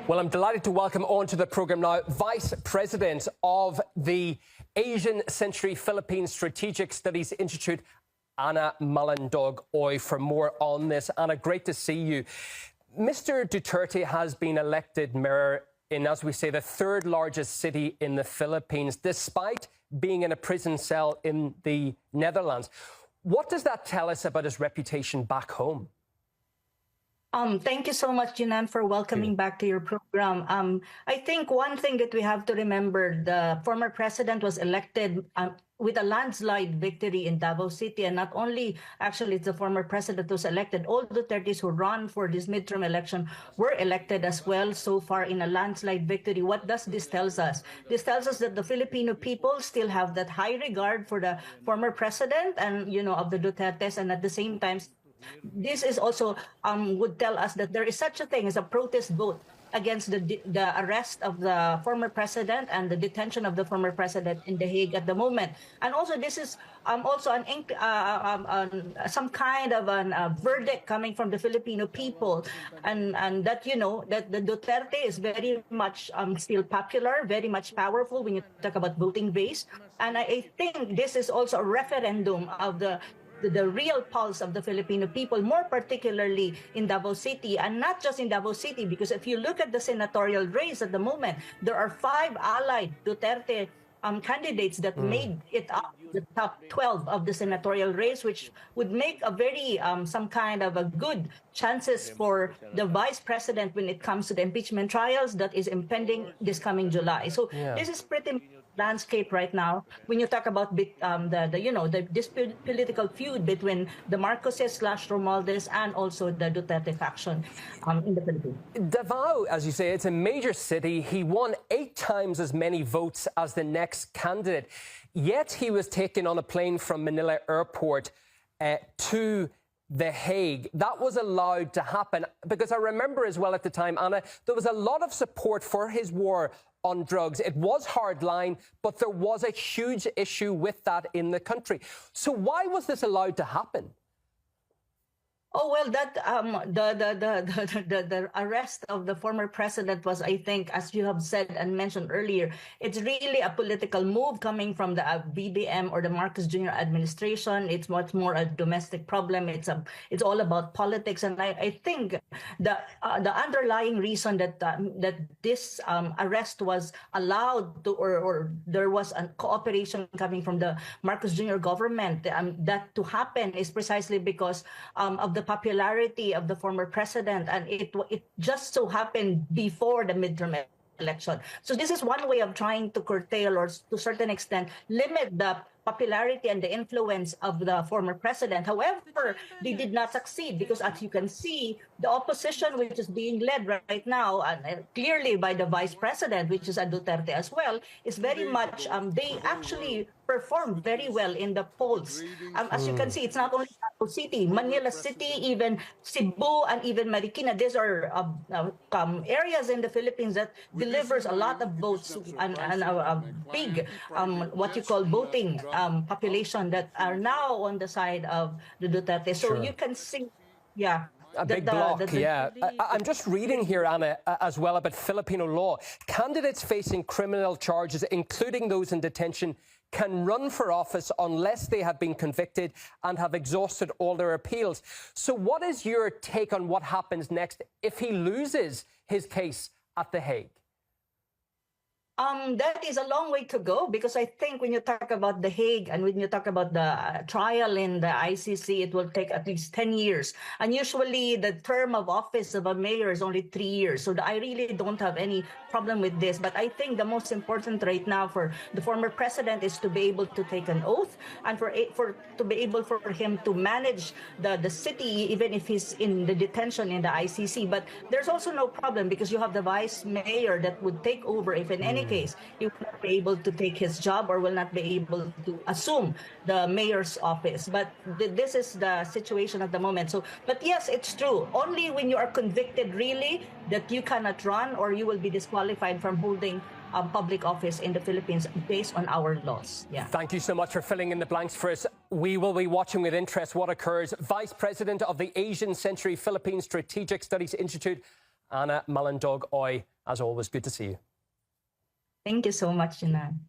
Well, I'm delighted to welcome onto the programme now Vice President of the Asian Century Philippines Strategic Studies Institute, Anna Malandog-Oy, for more on this. Anna, great to see you. Mr. Duterte has been elected mayor in, as we say, the third largest city in the Philippines, despite being in a prison cell in the Netherlands. What does that tell us about his reputation back home? Thank you so much, Jinan, for welcoming back to your program. I think one thing that we have to remember, the former president was elected with a landslide victory in Davao City. And not only, actually, it's the former president who was elected, all Dutertes who run for this midterm election were elected as well so far in a landslide victory. What does this tell us? This tells us that the Filipino people still have that high regard for the former president and, of the Dutertes, and at the same time, this is also would tell us that there is such a thing as a protest vote against the arrest of the former president and the detention of the former president in The Hague at the moment. And also this is also some kind of a verdict coming from the Filipino people, and that that the Duterte is very much still popular, very much powerful when you talk about voting base. And I think this is also a referendum of the real pulse of the Filipino people, more particularly in Davao City, and not just in Davao City, because if you look at the senatorial race at the moment, there are 5 allied Duterte candidates that made it up the top 12 of the senatorial race, which would make a very some kind of a good chances for the vice president when it comes to the impeachment trials that is impending this coming July. So this is pretty landscape right now when you talk about this political feud between the Marcoses / Romualdez and also the Duterte faction in the Philippines. Davao, as you say, it's a major city. He won 8 times as many votes as the next candidate, yet he was taken on a plane from Manila Airport to The Hague. That was allowed to happen because I remember as well at the time, Anna, there was a lot of support for his war on drugs. It was hardline, but there was a huge issue with that in the country. So why was this allowed to happen? Oh, well, that the arrest of the former president was, I think, as you have said and mentioned earlier, it's really a political move coming from the BBM or the Marcos Jr. administration. It's much more a domestic problem. It's all about politics, and I think the underlying reason that this arrest was allowed to, or there was a cooperation coming from the Marcos Jr. government that to happen is precisely because of the popularity of the former president, and it just so happened before the midterm election. So this is one way of trying to curtail or to a certain extent limit the popularity and the influence of the former president. However, they did not succeed because, as you can see, the opposition, which is being led right now, and clearly by the vice president, which is a Duterte as well, is very much, they actually performed very well in the polls. As you can see, it's not only Davao City, Manila City, even Cebu, and even Marikina. These are areas in the Philippines that delivers a lot of votes and a big, what you call voting population that are now on the side of the Duterte. So you can see, a big block, I'm just reading here, Anna, as well about Filipino law. Candidates facing criminal charges, including those in detention, can run for office unless they have been convicted and have exhausted all their appeals. So what is your take on what happens next if he loses his case at The Hague? That is a long way to go, because I think when you talk about The Hague and when you talk about the trial in the ICC, it will take at least 10 years. And usually the term of office of a mayor is only 3 years. So I really don't have any problem with this. But I think the most important right now for the former president is to be able to take an oath and to be able for him to manage the city, even if he's in the detention in the ICC. But there's also no problem because you have the vice mayor that would take over if in any case he will not be able to take his job or will not be able to assume the mayor's office. But this is the situation at the moment. So, but yes, it's true. Only when you are convicted really that you cannot run or you will be disqualified from holding public office in the Philippines based on our laws. Thank you so much for filling in the blanks for us. We will be watching with interest what occurs. Vice President of the Asian Century Philippines Strategic Studies Institute, Anna Mullen-Dog Oy, as always, good to see you. Thank you so much, Jinan.